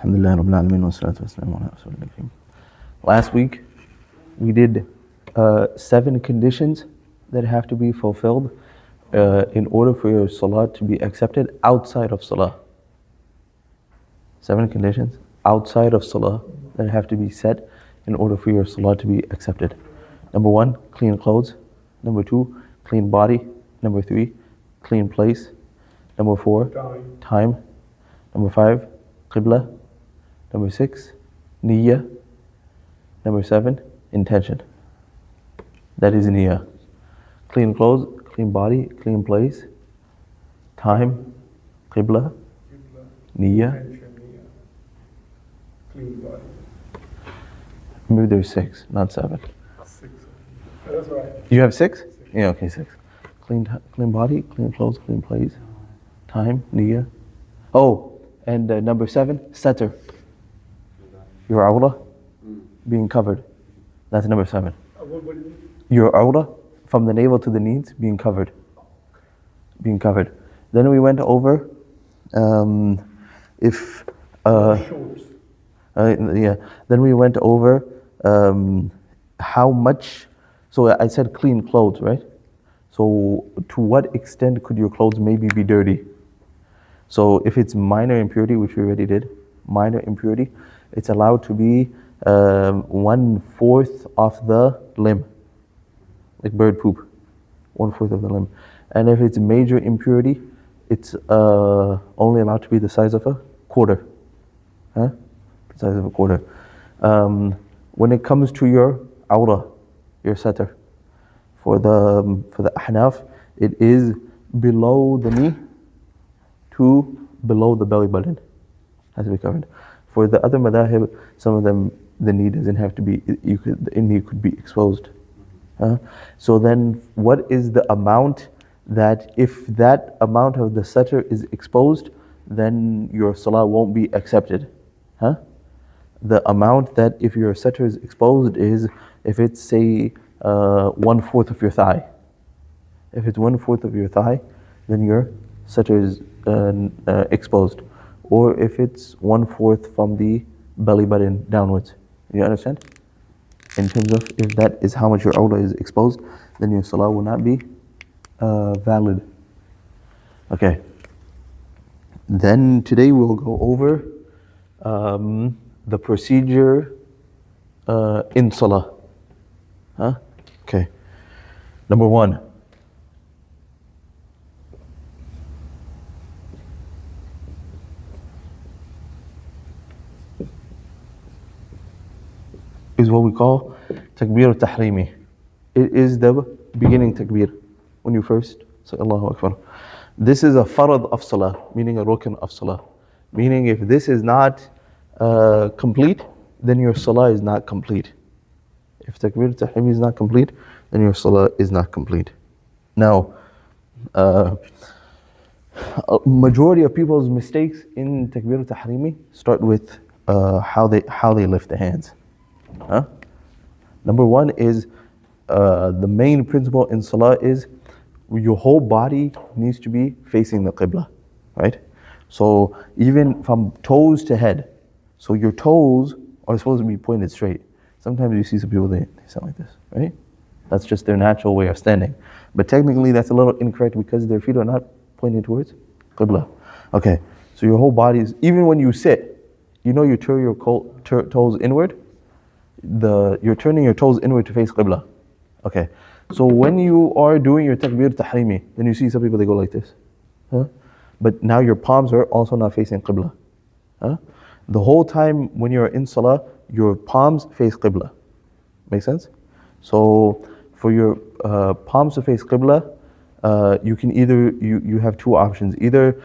Alhamdulillah Rabbil Alameen wa salatu wa salamu ala Rasulillah Kareem. Last week we did 7 conditions that have to be fulfilled in order for your salah to be accepted outside of salah. 7 conditions outside of salah that have to be set in order for your salah to be accepted. Number 1, clean clothes. Number 2, clean body. Number 3, clean place. Number 4, time. Number 5, qibla. Number 6, niyyah. Number 7, intention. That is niyyah. Clean clothes, clean body, clean place, time, qibla, niyyah. Clean body. Maybe there's 6, not 7. 6. That's right. You have 6? Yeah, okay, 6. Clean body, clean clothes, clean place, time, niyyah. Oh, and number 7, satr. Your awrah being covered. That's number 7. What do you mean? Your awrah from the navel to the knees being covered. Being covered. Then we went over if Shorts. yeah. Then we went over how much. So I said clean clothes, right? So to what extent could your clothes maybe be dirty? So if it's minor impurity, which we already did, minor impurity, it's allowed to be 1/4 of the limb, like bird poop, 1/4 of the limb. And if it's major impurity, it's only allowed to be the size of a quarter. Huh? The size of a quarter. When it comes to your awrah, your satr, for the ahnaf, it is below the knee to below the belly button. Has to be covered. For the other madahib, some of them the knee doesn't have to be. The knee could be exposed. So then, what is the amount that if that amount of the satr is exposed, then your salah won't be accepted? The amount that if your satr is exposed is if it's say 1/4 of your thigh. If it's 1/4 of your thigh, then your satr is exposed. Or if it's 1/4 from the belly button downwards. You understand? In terms of if that is how much your awrah is exposed, then your salah will not be valid. Okay. Then today we'll go over the procedure in salah. Okay. Number 1. Is what we call takbir al-tahrimi. It is the beginning takbir when you first say Allahu Akbar. This is a farad of salah, meaning a rukn of salah. Meaning if this is not complete, then your salah is not complete. If takbir al-tahrimi is not complete, then your salah is not complete. Now, a majority of people's mistakes in takbir al-tahrimi start with how they lift the hands. Number 1 is the main principle in salah is your whole body needs to be facing the qibla, right? So even from toes to head, so your toes are supposed to be pointed straight. Sometimes you see some people they sound like this, right? That's just their natural way of standing. But technically that's a little incorrect because their feet are not pointed towards qibla. Okay, so your whole body is, even when you sit, you know you turn your toes inward. You're turning your toes inward to face qibla. Okay, so when you are doing your takbir tahrimi, then you see some people they go like this. But now your palms are also not facing qibla. The whole time when you're in salah, your palms face qibla. Make sense? So for your palms to face qibla, you can either, you have 2 options. Either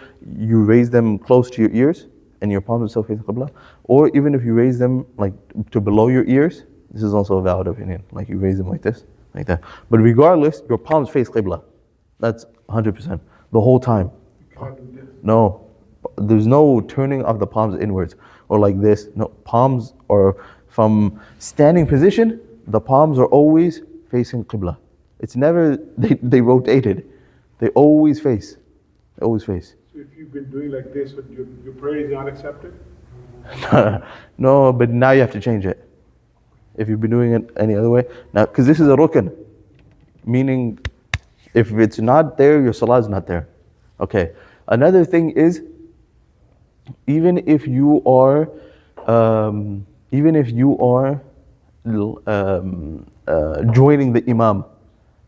you raise them close to your ears, and your palms are still facing qibla, or even if you raise them like to below your ears, this is also a valid opinion, like you raise them like this, like that. But regardless, your palms face qibla. That's 100%, the whole time. You can't do this. No, there's no turning of the palms inwards, or like this. No, palms are from standing position, the palms are always facing qibla. It's never, they rotated. They always face. They always face. So if you've been doing like this, your prayer is not accepted? No, but now you have to change it. If you've been doing it any other way. Now, because this is a rukn, meaning if it's not there, your salah is not there. Okay. Another thing is, even if you are, joining the imam,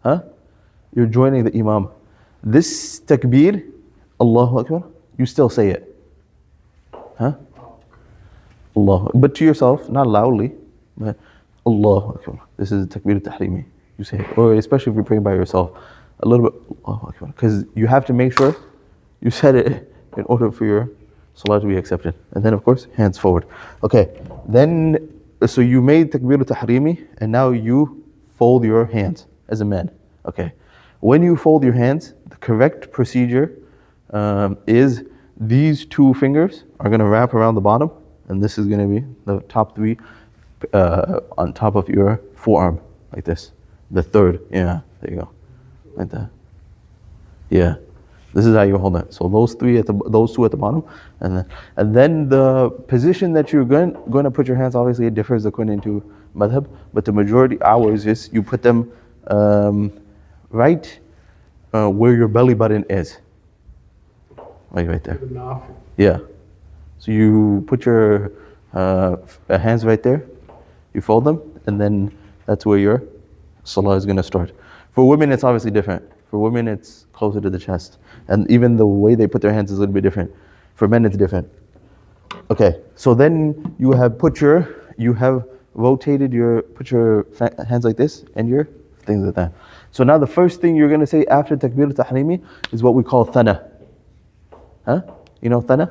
huh? You're joining the imam. This takbir, Allahu Akbar, you still say it, huh? Allah, but to yourself, not loudly, but Allahu Akbar. This is takbir tahrimi. You say it, or especially if you're praying by yourself, a little bit Allahu Akbar, because you have to make sure you said it in order for your salah to be accepted. And then of course, hands forward. Okay, then so you made takbir tahrimi, and now you fold your hands as a man. Okay, when you fold your hands, the correct procedure is these two fingers are going to wrap around the bottom, and this is going to be the top three on top of your forearm, like this. The third, yeah, there you go, like that. Yeah, this is how you hold it. So those two at the bottom, and then the position that you're going to put your hands, obviously it differs according to madhab, but the majority ours is you put them right where your belly button is, like right there. Yeah. So you put your hands right there, you fold them, and then that's where your salah is going to start. For women, it's obviously different. For women, it's closer to the chest. And even the way they put their hands is a little bit different. For men, it's different. Okay, so then you have put your hands like this, and your things like that. So now the first thing you're going to say after takbir tahrimi is what we call thana. Huh? You know thana?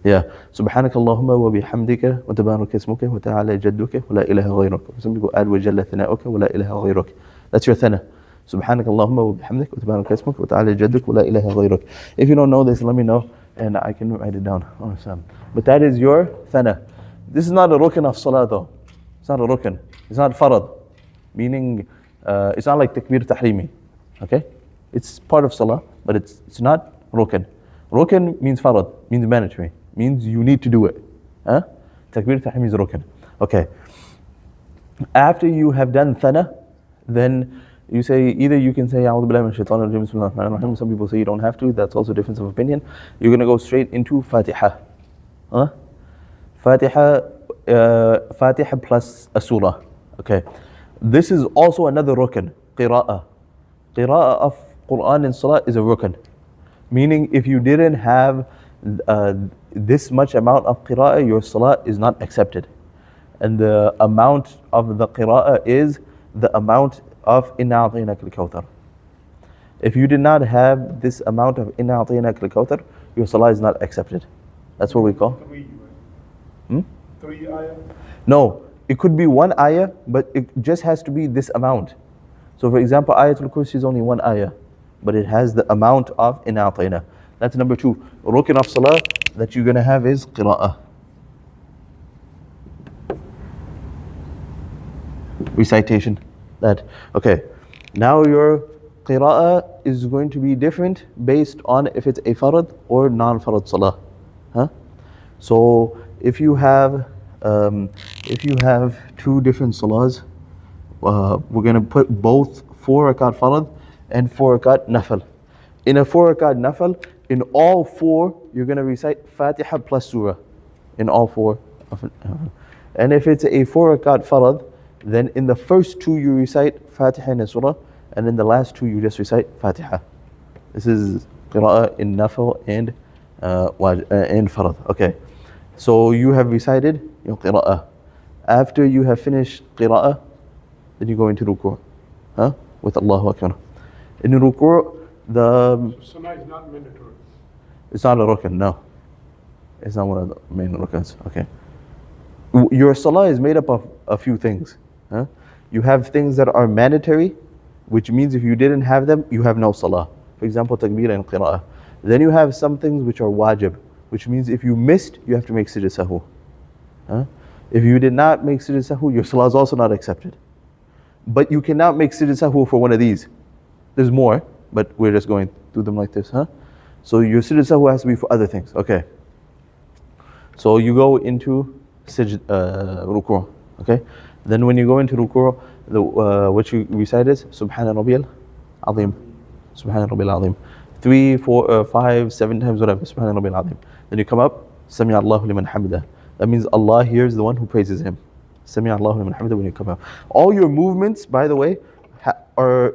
Yeah. سبحانك اللهم وبحمدك وتبارك اسمك وتعالى جدك ولا إله غيرك. Some people add وجل ثناؤك ولا إله غيرك. That's your thana. سبحانك اللهم وبحمدك وتبارك اسمك وتعالى جدك ولا إله غيرك. If you don't know this, let me know and I can write it down. But that is your thana. This is not a rukn of salah though. It's not a rukn. It's not farad. Meaning, it's not like takbir tahrimi. Okay? It's part of salah, but it's not rukn. Rukn means farad, means mandatory, means you need to do it. Huh? Takbir tahrimi is rukn. Okay. After you have done thana, then you say, either you can say A'udhu billahi minash shaitanir rajim, bismillahir rahmanir rahim. Some people say you don't have to. That's also a difference of opinion. You're going to go straight into Fatiha. Huh? Fatiha plus a surah. Okay. This is also another rukn, qira'ah. Qira'ah of Quran in salah is a rukn. Meaning if you didn't have this much amount of qira'ah, your salah is not accepted. And the amount of the qira'ah is the amount of Inna a'tainaka al-kawthar. If you did not have this amount of Inna a'tainaka al-kawthar, your salah is not accepted. That's what we call. Three ayah? No, it could be one ayah, but it just has to be this amount. So for example, Ayatul Kursi is only one ayah, but it has the amount of Inna a'taina. That's number two. Rukn of salah that you're going to have is qira'ah. Recitation. That. Okay. Now your qira'ah is going to be different based on if it's a farad or non-farad salah. Huh? So if you have two different salahs, we're going to put both 4 rakat farad and 4 rakat nafal. In a 4 rakat nafal, in all 4, you're going to recite Fatiha plus surah. In all 4. And if it's a 4 rakat farad, then in the first 2 you recite Fatiha and surah, and in the last 2 you just recite Fatiha. This is qira'ah in nafal and farad. Okay. So you have recited your qira'ah. After you have finished qira'ah, then you go into ruku'. Huh? With Allahu Akbar. In ruku', Sunnah is not mandatory. It's not a rukn, no. It's not one of the main rukns. Okay. Your salah is made up of a few things. Huh? You have things that are mandatory, which means if you didn't have them, you have no salah. For example, takbir and qira'ah. Then you have some things which are wajib, which means if you missed, you have to make sujood sahwi. Huh? If you did not make sujood sahwi, your salah is also not accepted. But you cannot make sujood sahwi for one of these. There's more, but we're just going through them like this. Huh? So your sujood sahwi has to be for other things. Okay. So you go into ruku', okay? Then when you go into ruku', what you recite is Subhana Rabbiyal Azim. Subhana Rabbiyal Azim. 3, 4, 5, 7 times, whatever. Subhana Rabbiyal Azim. Then you come up, Sami Allahu liman hamida. That means Allah hears the one who praises Him. Sami Allahu liman hamida when you come up. All your movements, by the way, are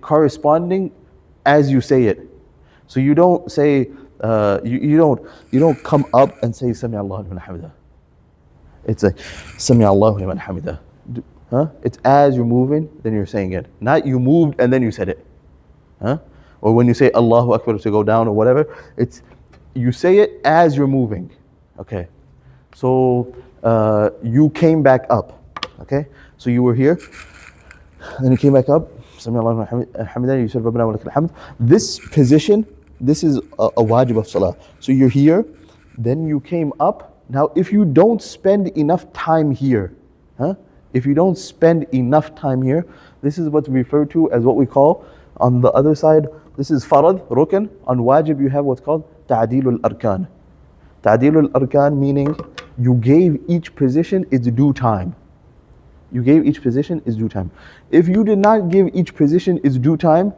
corresponding as you say it. So you don't say, you don't come up and say Sami Allahu liman hamida. It's like Sami Allahu liman hamida. Huh? It's as you're moving, then you're saying it. Not you moved and then you said it. Huh? Or when you say Allahu Akbar to go down or whatever, it's you say it as you're moving. Okay. So you came back up. Okay. So you were here, then you came back up. Sami Allahu liman hamida. You said Rabbana wa lakal hamd. This position, this is a wajib of salah. So you're here, then you came up. Now, if you don't spend enough time here, huh? If you don't spend enough time here, this is what's referred to as what we call, on the other side, this is farad, rukn. On wajib, you have what's called ta'dilul arkan. Ta'dilul arkan meaning you gave each position its due time. You gave each position its due time. If you did not give each position its due time,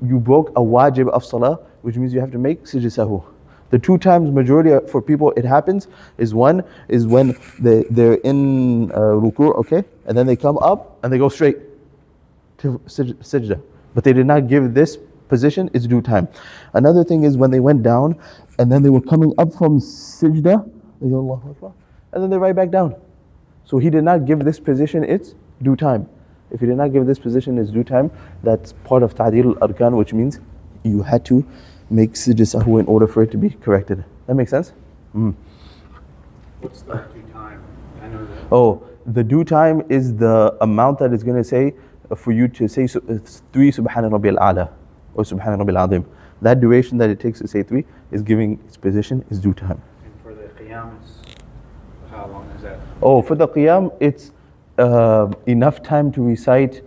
you broke a wajib of salah, which means you have to make sujood sahwi. The 2 times majority for people it happens is one is when they're in ruku', okay, and then they come up and they go straight to sajda, but they did not give this position its due time. Another thing is when they went down and then they were coming up from sajda, they go Allahu Akbar, and then they're right back down. So he did not give this position its due time. If he did not give this position its due time, that's part of ta'dil al-arkan, which means you had to make sujood sahwi in order for it to be corrected. That makes sense? What's the due time? I know that. Oh, the due time is the amount that it's going to say for you to say 3 Subhana Rabbiyal A'la or Subhana Rabbiyal Azim. That duration that it takes to say 3 is giving its position its due time. And for the qiyam, how long is that? Oh, for the qiyam, it's enough time to recite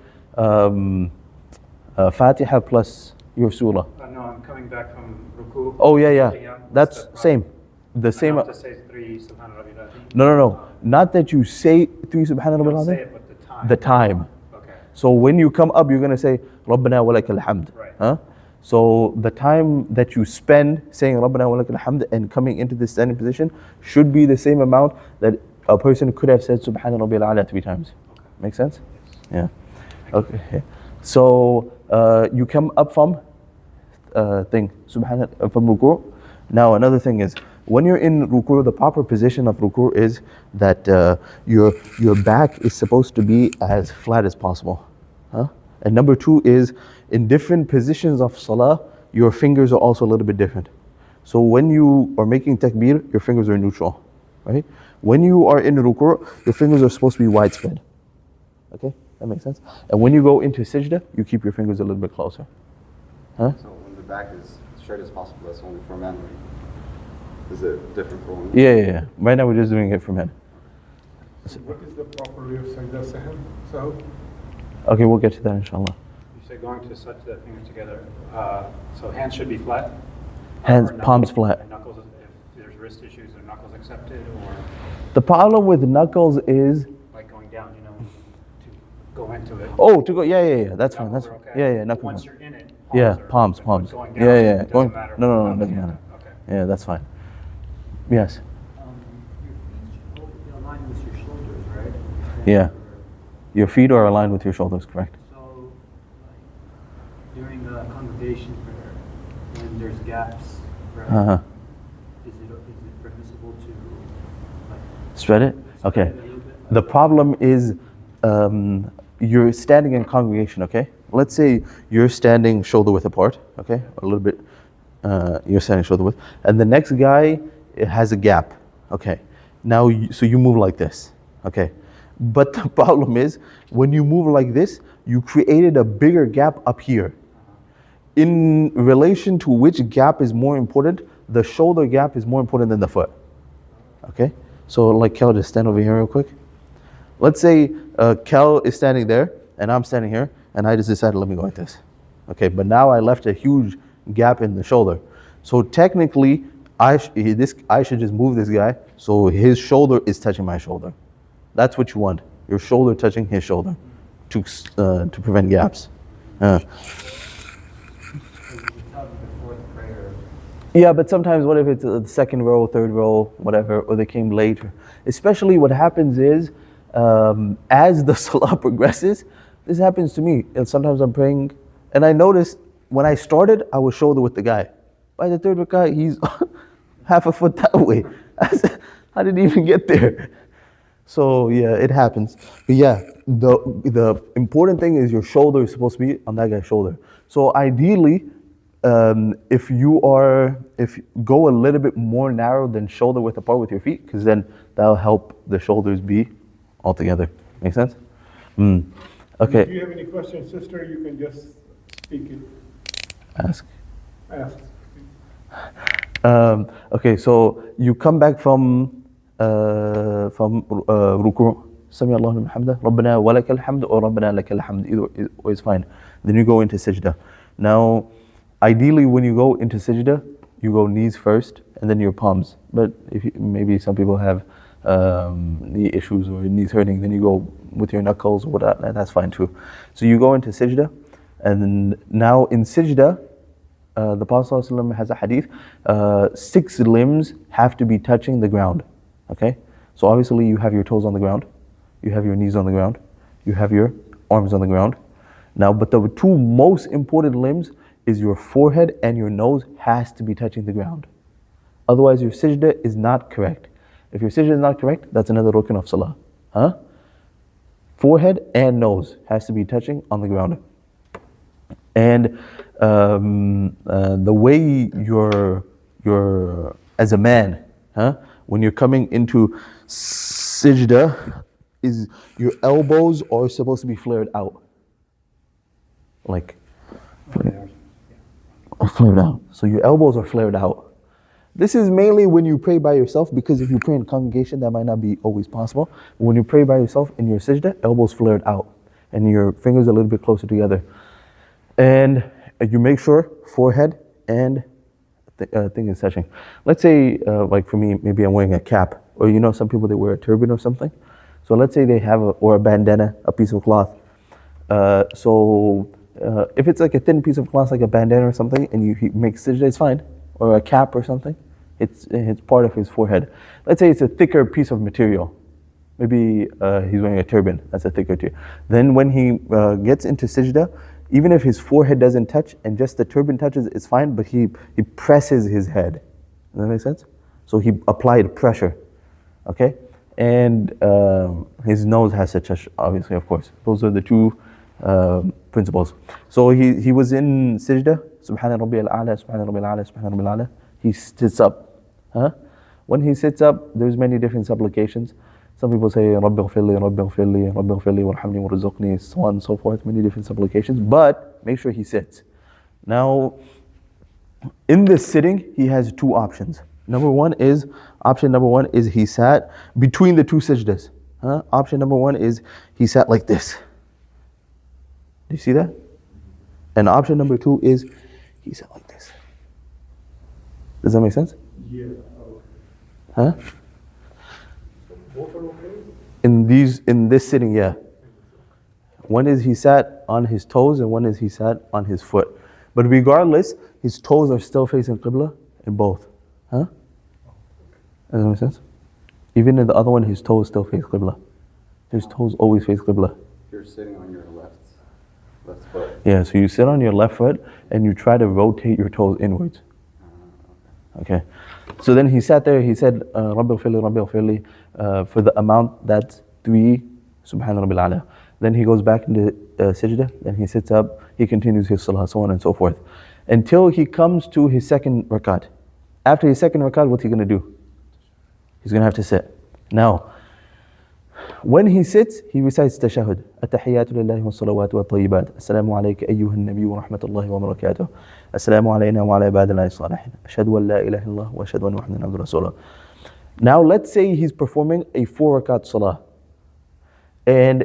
Fatiha plus your surah. No, I'm coming back from ruku'. Oh yeah. Qiyam, That's same. The same. I have to say 3 Subhana Rabbiyal Azim. No. Not that you say 3 Subhana You Rabbiyal don't say Azim. it, but the time. The time. Okay. So when you come up, you're going to say Rabbana wa lakal hamd. Right. Huh? So the time that you spend saying Rabbana wa lakal hamd and coming into this standing position should be the same amount that a person could have said Subhana Rabbiyal A'la 3 times. Okay. Make sense? Yeah. Okay. So you come up from from ruku'. Now another thing is, when you're in ruku', the proper position of ruku' is that your back is supposed to be as flat as possible. Huh? And number 2 is, in different positions of salah, your fingers are also a little bit different. So when you are making takbir, your fingers are neutral, right? When you are in ruku', your fingers are supposed to be widespread. Okay, that makes sense. And when you go into sajda, you keep your fingers a little bit closer. Huh? So when the back is straight as possible, that's only for men. Is it different for women? Yeah. Right now we're just doing it for men. So what is the proper way of sajda sahwi? Okay, we'll get to that inshallah. You say going to such the fingers together. So hands should be flat? Hands, Or palms knuckles- flat. or Knuckles, if there's wrist issues, are knuckles accepted? Or The problem with knuckles is, like going down, to go into it? to go, yeah, that's fine. That's Knuckles are okay. yeah, knuckles. Once you're in it, Yeah, are palms. open, but going down, Yeah, it going. doesn't matter. No, Okay. doesn't matter. Okay. Yeah, that's fine. Yes. Your feet should align with your shoulders, right? Yeah. Your feet are aligned with your shoulders, correct? So, like, during the congregation prayer, when there's gaps, right? Uh-huh. Is it permissible to like Spread it? Okay. spread it a little bit? The problem is you're standing in congregation, okay? Let's say you're standing shoulder width apart, okay? A little bit, you're standing shoulder width. And the next guy has a gap, okay? Now, so you move like this, okay? But the problem is, when you move like this, you created a bigger gap up here. In relation to which gap is more important, the shoulder gap is more important than the foot, okay? So like Kel, just stand over here real quick. Let's say Kel is standing there, and I'm standing here, and I just decided, let me go like this. Okay, but now I left a huge gap in the shoulder. So technically, I should just move this guy so his shoulder is touching my shoulder. That's what you want. Your shoulder touching his shoulder to prevent gaps. So you tell them before the prayer. Yeah, but sometimes what if it's the second row, third row, whatever, or they came later. Especially what happens is, as the salah progresses, this happens to me. And sometimes I'm praying, and I notice when I started, I was shoulder with the guy. By the third rakah, he's half a foot that way. I didn't even get there. So yeah, it happens. But yeah, the important thing is your shoulder is supposed to be on that guy's shoulder. So ideally, if you go a little bit more narrow than shoulder width apart with your feet, because then that'll help the shoulders be all together. Make sense? Okay. If you have any questions, sister, you can just speak it. Ask. Ask. Okay, so you come back from ruku', Sami Allahu liman hamdah, Rabbana wa lakal hamd, or Rabbana lakal hamd, either way is fine. Then you go into sajda. Now, ideally when you go into sajda, you go knees first and then your palms. But maybe some people have knee issues or knees hurting, then you go with your knuckles or whatnot, that's fine too. So you go into sajda, and now in sajda, the Prophet ﷺ has a hadith, 6 limbs have to be touching the ground. Okay? So obviously you have your toes on the ground, you have your knees on the ground, you have your arms on the ground. Now, but the 2 most important limbs is your forehead and your nose has to be touching the ground. Otherwise your sajda is not correct. If your sajda is not correct, that's another rukn of salah. Forehead and nose has to be touching on the ground. And the way you're as a man, when you're coming into sajda, is your elbows are supposed to be flared out. Like, flared out. So your elbows are flared out. This is mainly when you pray by yourself, because if you pray in congregation, that might not be always possible. When you pray by yourself in your sajda, elbows flared out, and your fingers a little bit closer together. And you make sure forehead and thing is touching. Let's say, like for me, maybe I'm wearing a cap, or some people they wear a turban or something. So let's say they have or a bandana, a piece of cloth. If it's like a thin piece of cloth, like a bandana or something, and you make sajda, it's fine. Or a cap or something, it's part of his forehead. Let's say it's a thicker piece of material. Maybe he's wearing a turban, that's a thicker too. Then when he gets into sajda, even if his forehead doesn't touch and just the turban touches, it's fine, but he presses his head. Does that make sense? So he applied pressure, okay? And his nose has to touch, obviously, of course. Those are the 2 principles. So he was in sajda, Subhana Rabbi al-A'la, Subhana Rabbi al-A'la, Subhana Rabbi al-A'la. He sits up. When he sits up, there's many different supplications. Some people say, Rabbi ghfirli, Rabbi ghfirli, Rabbi ghfirli, warhamni, warzuqni, so on and so forth, many different supplications. But make sure he sits. Now, in this sitting, he has 2 options. Option number one is he sat between the 2 sajdas. Option number 1 is he sat like this. Do you see that? And option number 2 is he sat like this. Does that make sense? Yeah. Huh? Both are okay? In this sitting, yeah. One is he sat on his toes and one is he sat on his foot. But regardless, his toes are still facing Qibla in both. Does that make sense? Even in the other one, his toes still face Qibla. His toes always face Qibla. You're sitting on your left foot. Yeah, so you sit on your left foot and you try to rotate your toes inwards. Okay. So then he sat there, he said, Rabbi ghfirli, for the amount that's 3, Subhana Rabbil A'la. Then he goes back into sajda, then he sits up, he continues his salah, so on and so forth. Until he comes to his second rakat. After his second rakat, what's he going to do? He's going to have to sit. Now, when he sits, he recites tashahud. At-tahiyyatu lillahi wa salawatu wa tayyibat. Assalamu alayka ayyuhan nabiy wa rahmatullahi wa barakatuh. Assalamu alayna wa ala ibadillahi salihin. Ashhadu an la ilaha illallah wa ashhadu anna Muhammadan abduhu rasulullah. Now let's say he's performing a 4 rakat salah. And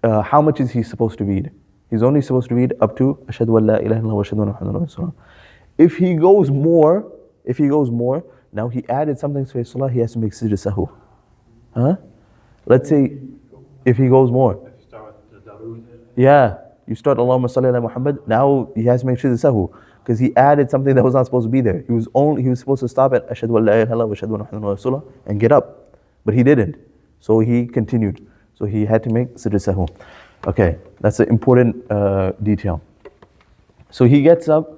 how much is he supposed to read? He's only supposed to read up to Ashhadu an la ilaha illallah wa ashhadu anna Muhammadan rasulullah. If he goes more, Now he added something to his salah, he has to make sujood sahu. Huh? Let's say if he goes more. If you start with the darood, Yeah, you start Allahumma salli ala Muhammad, now he has to make sujood sahu. Because he added something that was not supposed to be there. He was supposed to stop at Ashhadu an la ilaha illallah wa ashhadu anna Muhammadan rasulullah and get up. But he didn't. So he continued. So he had to make sujood sahu. Okay, that's an important detail. So he gets up,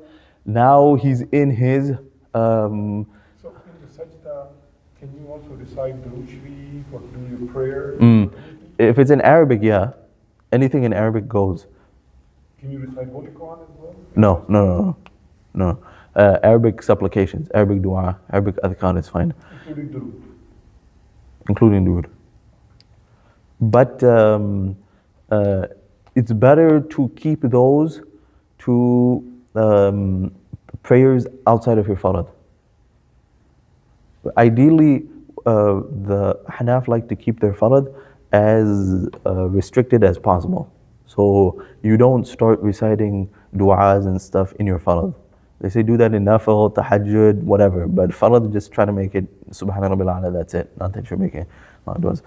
now he's in his So in the sajda, can you also recite the Sharif or do your prayer? if it's in Arabic, yeah. Anything in Arabic goes. Can you recite Holy Quran as well? No. Arabic supplications, Arabic dua, Arabic adhkar is fine. Including Durood. Including durood. But it's better to keep those to prayers outside of your farad. Ideally, the Hanaf like to keep their farad as restricted as possible. So you don't start reciting du'as and stuff in your farad. They say do that in nafil, tahajjud, whatever. But farad, just try to make it subhana rabbil a'la, that's it. Not that you're making du'as.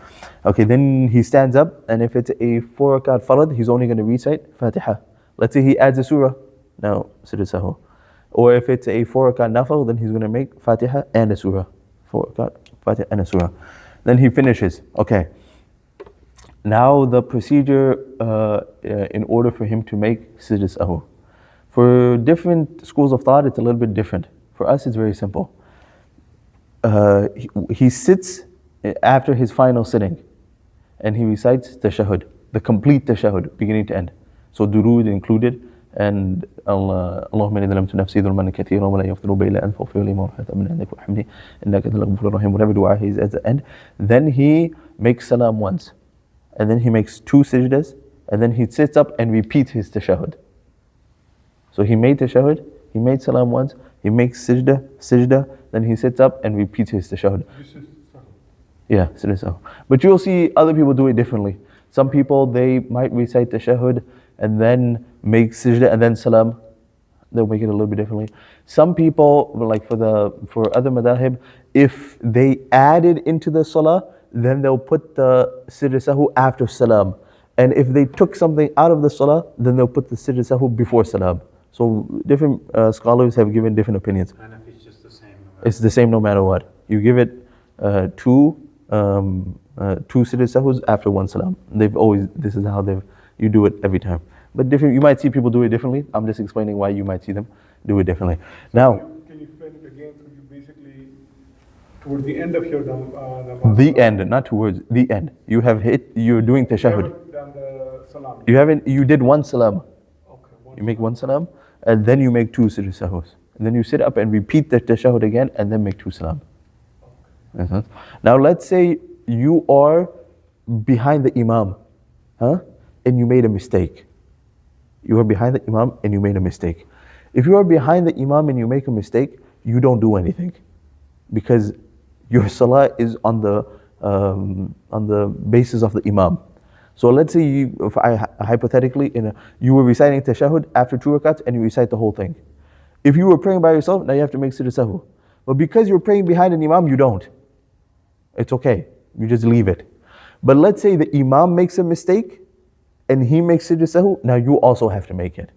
Okay, then he stands up, and if it's a 4 rakat farad, he's only going to recite Fatiha. Let's say he adds a surah, now sujood sahu. Or if it's a 4 rakat nafil, then he's going to make Fatiha and a surah. 4 rakat, Fatiha and a surah. Then he finishes. Okay. Now the procedure in order for him to make sujood sahu. For different schools of thought, it's a little bit different. For us, it's very simple. He sits after his final sitting, and he recites tashahhud, the complete tashahhud, beginning to end. So durood included, and Allahumma inni zalamtu nafsi dhulman kathiran wa la yaghfiru illa anta faghfir li maghfiratan min indika warhamni innaka antal ghafurur rahim. Whatever dua he is at the end, then he makes salam once, and then he makes 2 sajdas, and then he sits up and repeats his tashahhud. So he made tashahhud, he made salam once, he makes sajda, then he sits up and repeats his tashahhud. This is Yeah, sujood sahu. But you'll see other people do it differently. Some people, they might recite tashahhud and then make sajda and then salam. They'll make it a little bit differently. Some people, like for other madahib, if they added into the salah, then they'll put the sujood sahu after salam. And if they took something out of the salah, then they'll put the sujood sahu before salam. So different scholars have given different opinions. and if it's just the same. It's the same no matter what. You give it two sujood sahus after 1 salam. This is how you do it every time. But different, you might see people do it differently. I'm just explaining why you might see them do it differently. Now, Can you explain it again? So you basically, towards the end of your namaz. the end, not towards the end. You're doing You tashahhud. haven't done the salam. You did 1 salam. Okay. You make 1 salam, and then you make 2 sujood sahus. And then you sit up and repeat the tashahhud again, and then make 2 salam. Uh-huh. Now let's say you are behind the imam, and you made a mistake. You are behind the imam and you made a mistake. If you are behind the imam and you make a mistake, you don't do anything, because your salah is on the basis of the imam. So let's say hypothetically, you were reciting tashahhud after 2 rakats and you recite the whole thing. If you were praying by yourself, now you have to make sujood sahu. But because you're praying behind an imam, you don't. It's okay. You just leave it. But let's say the imam makes a mistake and he makes sujood sahu, now you also have to make it.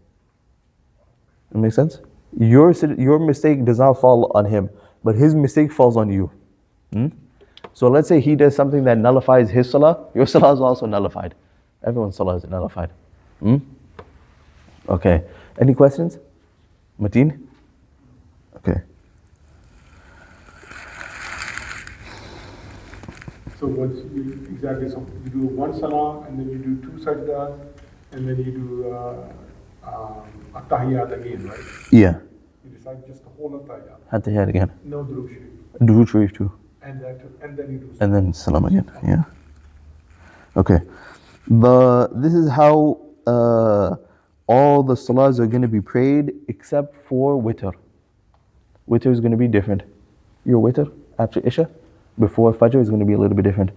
That makes sense? Your mistake does not fall on him, but his mistake falls on you. So let's say he does something that nullifies his salah, your salah is also nullified. Everyone's salah is nullified. Okay. Any questions? Mateen? Okay. So what's exactly, so you do 1 salam and then you do 2 sajdas and then you do at-tahiyyat again, right? Yeah. You recite just the whole at-tahiyyat. Had to hear it again. No Durood Sharif. Durood Sharif too. And then you do And then salam again. Yeah. Okay. This is how all the salahs are going to be prayed except for witr. Witr is going to be different. Your witr after Isha, before Fajr, is going to be a little bit different.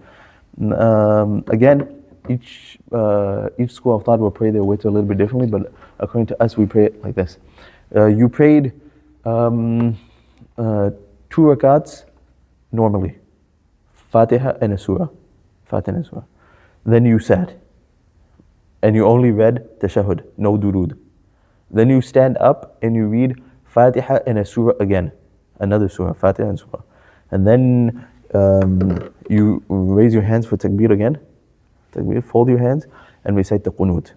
Again, each school of thought will pray their witr a little bit differently, but according to us, we pray it like this. You prayed 2 2 rakats normally. Fatiha and a surah. Fatiha and a surah. Then you sat. And you only read tashahud, no durud. Then you stand up and you read Fatiha and a surah again. Another surah, Fatiha and surah. And then you raise your hands for takbir again. Takbir, fold your hands and recite the qunut.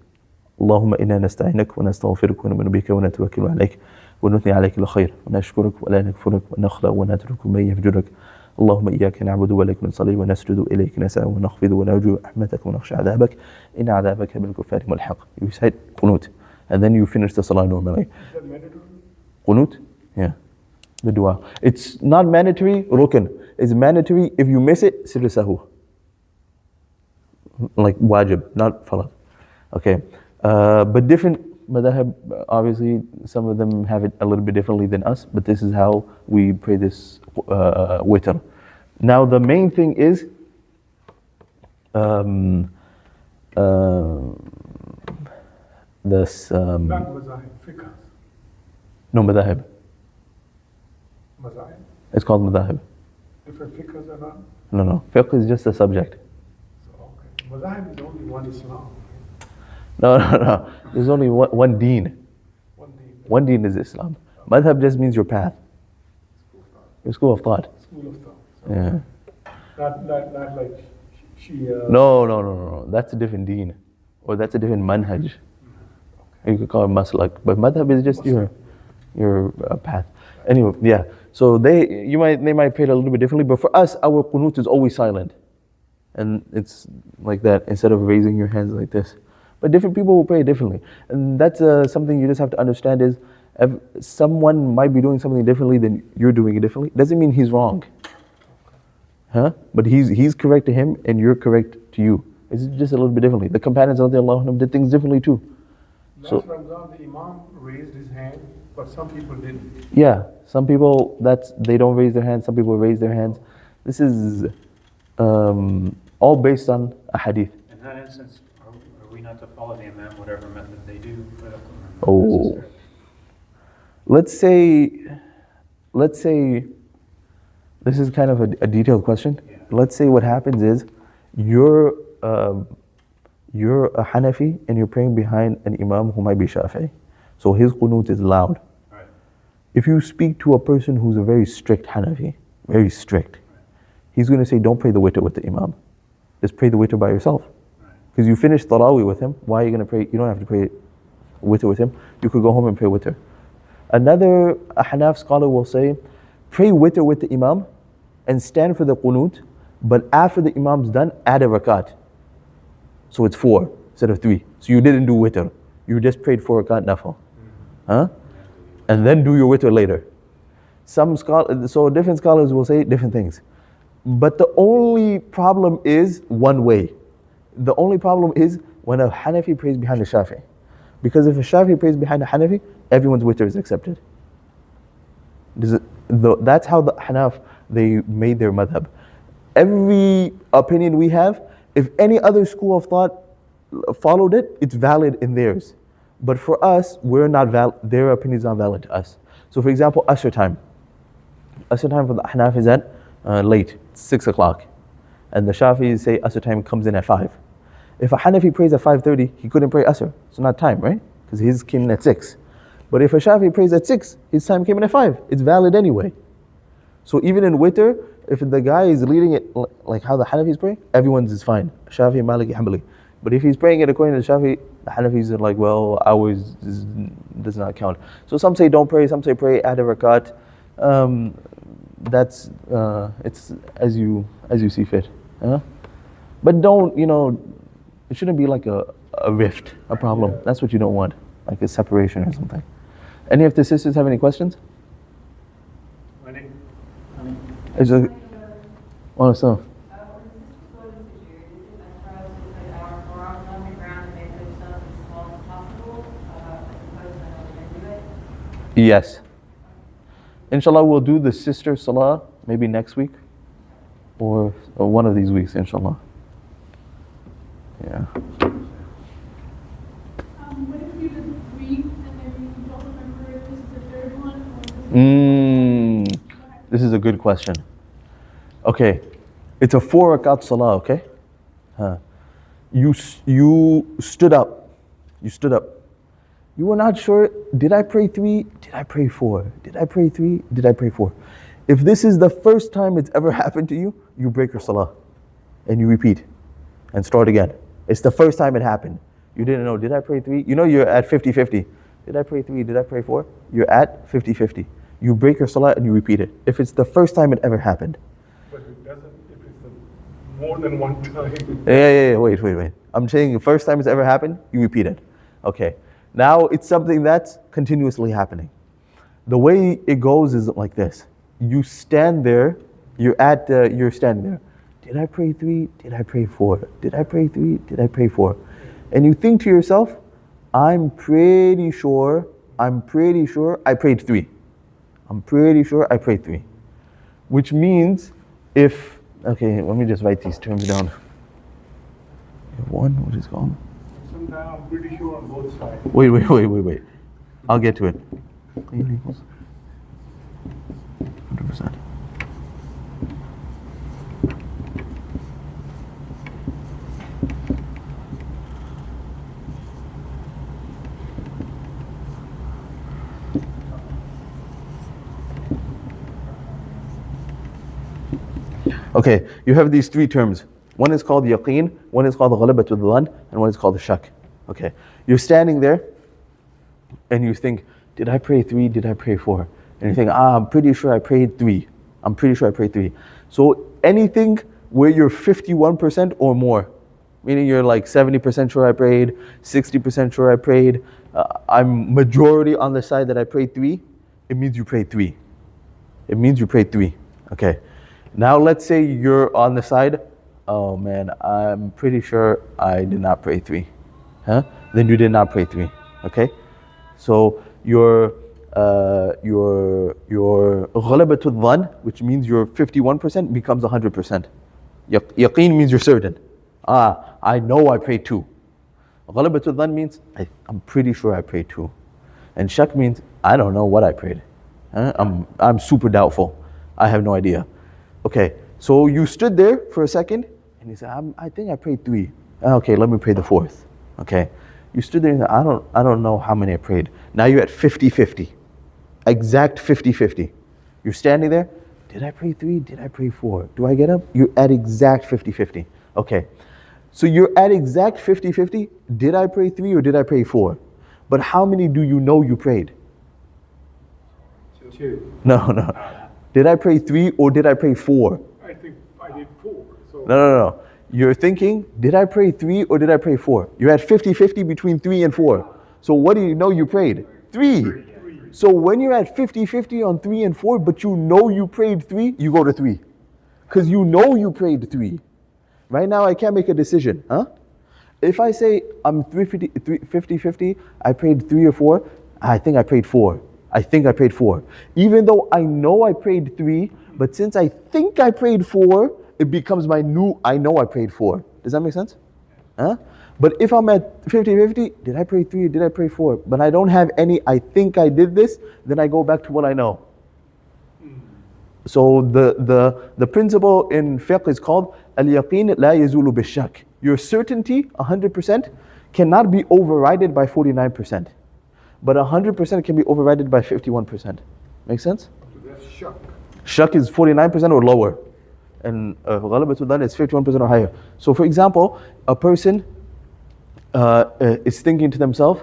اللهم إنا نستعينك ونستغفرك ونؤمن بك ونتوكل عليك ونثني عليك الخير ونشكرك ولا نكفرك ونخلع ونترك من يفجرك اللهم إياك نعبد ولك نصلي ونسجد إليك نسعى ونخفض ونرجو رحمتك ونخشى عذابك إن عذابك بالكفار ملحق. You recite qunut and then you finish the salah normally. Is that mandatory? Qunut? Yeah. The dua. It's not mandatory, rukn. It's mandatory if you miss it, sir sahu. Like wajib, not falat. Okay. But different madhab, obviously, some of them have it a little bit differently than us, but this is how we pray this witr. Now, the main thing is this. Not mazahib, fiqh. No, madhab. Mazahib. It's called madhab. Different fiqhs are not. No. Fiqh is just a subject. So, okay. Mazahib is only one Islam. No. There's only one deen. One deen. One deen is Islam. Madhab just means your path. Your school of thought. School of thought. So Yeah. Not like Shia. No. That's a different deen. Or that's a different manhaj. You could call it maslak. But madhab is just your path. Anyway, yeah. So they might pray it a little bit differently, but for us, our qunut is always silent. And it's like that, instead of raising your hands like this. But different people will pray differently. And that's something you just have to understand is, if someone might be doing something differently than you're doing it differently, doesn't mean he's wrong. Huh? But he's correct to him and you're correct to you. It's just a little bit differently. The companions radiallahu anhum did things differently too. Last Ramadan, the Imam raised his hand, but some people didn't. Yeah, some people, they don't raise their hands, some people raise their hands. This is all based on a hadith. In that instance, are we not to follow the Imam, whatever method they do for the Oh. Let's say, this is kind of a detailed question. Yeah. Let's say what happens is, you're a Hanafi and you're praying behind an Imam who might be Shafi'i. So his qunut is loud. Right. If you speak to a person who's a very strict Hanafi, very strict, he's going to say, don't pray the witr with the Imam. Just pray the witr by yourself. Because you finish Tarawih with him, why are you going to pray? You don't have to pray witr with him. You could go home and pray witr. Another Hanaf scholar will say, pray witr with the Imam and stand for the qunut, but after the Imam's done, add a rakat. So it's 4 instead of 3. So you didn't do witr. You just prayed 4 rakat nafil. Huh? And then do your witr later. So different scholars will say different things. But the only problem is one way. The only problem is when a Hanafi prays behind a Shafi. Because if a Shafi prays behind a Hanafi, everyone's witr is accepted. That's how the Hanaf, they made their madhab. Every opinion we have, if any other school of thought followed it, it's valid in theirs. But for us, we're not their opinion is not valid to us. So for example, Asr time. Asr time for the Hanaf is at late, 6 o'clock. And the Shafis say Asr time comes in at 5. If a Hanafi prays at 5:30, he couldn't pray Asr. It's not time, right? Because his came in at 6. But if a Shafi prays at 6, his time came in at 5. It's valid anyway. So even in witr, if the guy is leading it like how the Hanafis pray, everyone's is fine. Shafi, Maliki, Hanbali. But if he's praying it according to the Shafi, the Hanafis are like, well, ours does not count. So some say don't pray, some say pray, add a rakat. That's it's as you see fit. But don't, it shouldn't be like a rift, a problem. That's what you don't want, like a separation or something. Any of the sisters have any questions? Is it? Oh, so. Yes. Inshallah, we'll do the sister Salah maybe next week or one of these weeks, inshallah. Yeah. What if you just read and then you don't remember if this is the third one or this is This is a good question. Okay, it's a 4 rakat salah, okay? You stood up. You stood up. You were not sure, did I pray 3? Did I pray 4? Did I pray 3? Did I pray 4? If this is the first time it's ever happened to you, you break your salah and you repeat and start again. It's the first time it happened. You didn't know, did I pray 3? You know you're at 50-50. Did I pray 3? Did I pray 4? You're at 50-50. You break your salah and you repeat it. If it's the first time it ever happened. But it doesn't, if it's more than one time. Yeah, wait. I'm saying the first time it's ever happened, you repeat it. Okay. Now it's something that's continuously happening. The way it goes is like this. You stand there, you're standing there. Did I pray 3? Did I pray 4? Did I pray 3? Did I pray 4? And you think to yourself, I'm pretty sure I prayed 3. I'm pretty sure I prayed 3. Which means okay, let me just write these terms down. One, what is called? Sometimes I'm pretty sure on both sides. Wait. I'll get to it. Clean equals 100%. Okay, you have these 3 terms. One is called yaqeen, one is called ghalabatul dhann, and one is called shak. Okay, you're standing there and you think, did I pray 3? Did I pray 4? And you think, I'm pretty sure I prayed 3. I'm pretty sure I prayed 3. So anything where you're 51% or more, meaning you're like 70% sure I prayed, 60% sure I prayed, I'm majority on the side that I prayed 3, it means you prayed 3. It means you prayed 3. Okay. Now let's say you're on the side, oh man, I'm pretty sure I did not pray 3. Then you did not pray 3. Okay? So your ghalabatul dhann, which means your 51%, becomes 100%. Yaqeen means you're certain. I know I prayed 2. Ghalabatul dhann means I'm pretty sure I prayed 2. And shak means I don't know what I prayed. I'm super doubtful. I have no idea. Okay, so you stood there for a second and you said, I think I prayed 3. Okay, let me pray the 4th. Okay, you stood there and said, I don't know how many I prayed. Now you're at 50-50, exact 50-50. You're standing there. Did I pray 3? Did I pray 4? Do I get up? You're at exact 50-50. Okay, so you're at exact 50-50. Did I pray 3 or did I pray 4? But how many do you know you prayed? 2. No. Did I pray 3 or did I pray 4? I think I did 4. So No. You're thinking, did I pray 3 or did I pray 4? You're at 50-50 between 3 and 4. So what do you know you prayed? 3. So when you're at 50-50 on 3 and 4, but you know you prayed 3, you go to 3. Because you know you prayed 3. Right now I can't make a decision. If I say I'm 50-50, I prayed 3 or 4, I think I prayed 4. Even though I know I prayed 3, but since I think I prayed 4, it becomes my new, I know I prayed 4. Does that make sense? But if I'm at 50-50, did I pray 3 or did I pray 4? But I don't have any, I think I did this, then I go back to what I know. So the principle in fiqh is called al-yaqeen la yazulu bishak. Your certainty, 100%, cannot be overridden by 49%. But 100% can be overridden by 51%. Make sense? that's shak. Shak is 49% or lower. And ghalabatul dhann is 51% or higher. So for example, a person is thinking to themselves,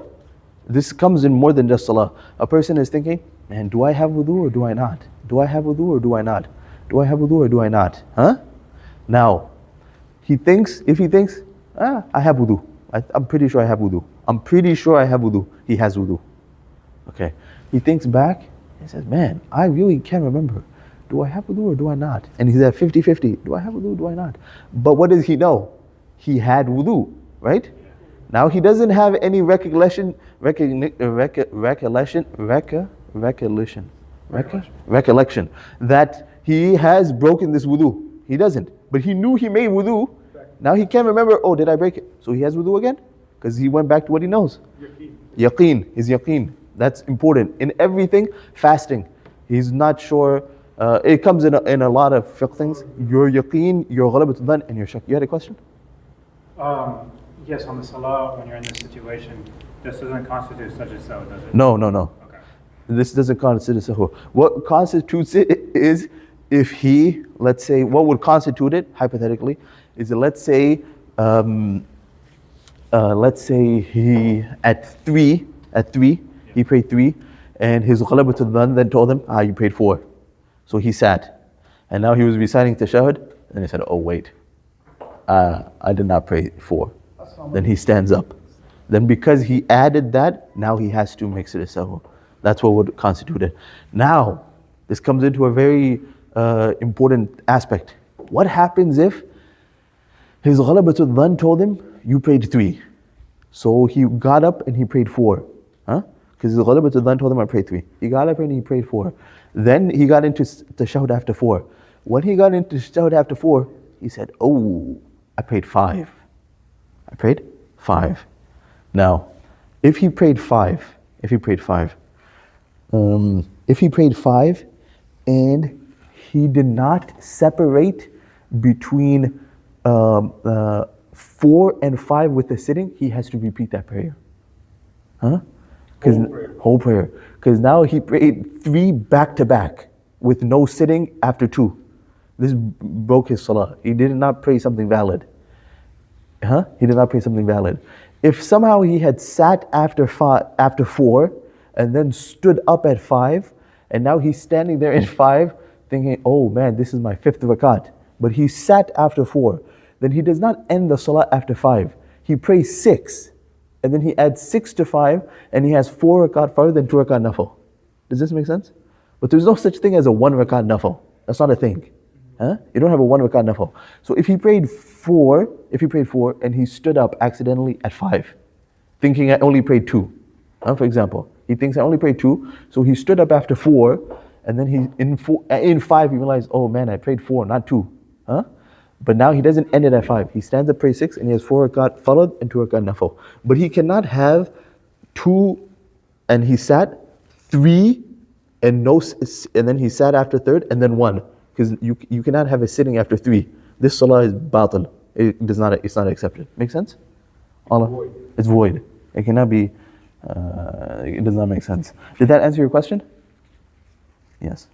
this comes in more than just salah. A person is thinking, man, do I have wudu or do I not? Do I have wudu or do I not? Do I have wudu or do I not? Now, if he thinks, I have wudu. I'm pretty sure I have wudu. He has wudu. Okay. He thinks back and says, man, I really can't remember. Do I have wudu or do I not? And he's at 50-50. Do I have wudu or do I not? But what does he know? He had wudu, right? Now he doesn't have any recollection that he has broken this wudu. He doesn't. But he knew he made wudu. Now he can't remember, did I break it? So he has wudu again? Because he went back to what he knows. Yaqeen. His yaqeen. That's important. In everything, fasting. He's not sure, It comes in a lot of fiqh things. Your yaqeen, your ghalabat al-dhan, and your shak. You had a question? Yes, on the salah, when you're in this situation, this doesn't constitute such a so, does it? No. Okay. This doesn't constitute sahur. What constitutes it is if he, let's say, what would constitute it, hypothetically, is let's say he at three, he prayed 3, and his ghalabat al-dhan then told him, you prayed 4. So he sat, and now he was reciting tashahhud, and he said, oh wait, I did not pray 4. Then he stands up. Then because he added that, now he has to make it a sahur. That's what would constitute it. Now, this comes into a very important aspect. What happens if his ghalabat al-dhan told him, you prayed 3. So he got up and he prayed 4. Because his ghalabat al-dhan told him, I prayed 3. He got up and he prayed 4. Then he got into tashahhud after 4. When he got into tashahhud after 4, he said, oh, I prayed 5. I prayed 5. Now, if he prayed 5 and he did not separate between 4 and 5 with the sitting, he has to repeat that prayer. Whole prayer. Because now he prayed 3 back to back with no sitting after 2. This broke his salah. He did not pray something valid. He did not pray something valid. If somehow he had sat after 4 and then stood up at 5, and now he's standing there in 5 thinking, oh man, this is my 5th rakat. But he sat after 4. Then he does not end the salah after 5. He prays 6. And then he adds 6 to 5, and he has 4 rakat farad and 2 rakat nafil. Does this make sense? But there's no such thing as a 1 rakat nafil. That's not a thing. You don't have a 1 rakat nafil. So if he prayed 4, and he stood up accidentally at 5, thinking I only prayed 2, for example, he thinks I only prayed 2, so he stood up after 4, and then in 5 he realized, oh man, I prayed 4, not 2. But now he doesn't end it at 5. He stands up, prays 6, and he has 4 rakat farad and 2 rakat nafil. But he cannot have 2, and he sat 3, and then he sat after 3rd, and then 1. Because you cannot have a sitting after 3. This salah is batil. It's not accepted. Make sense? Allah? It's void. It cannot be, it does not make sense. Did that answer your question? Yes.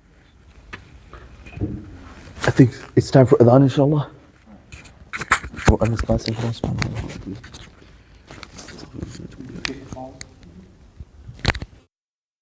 I think it's time for adhan, inshallah.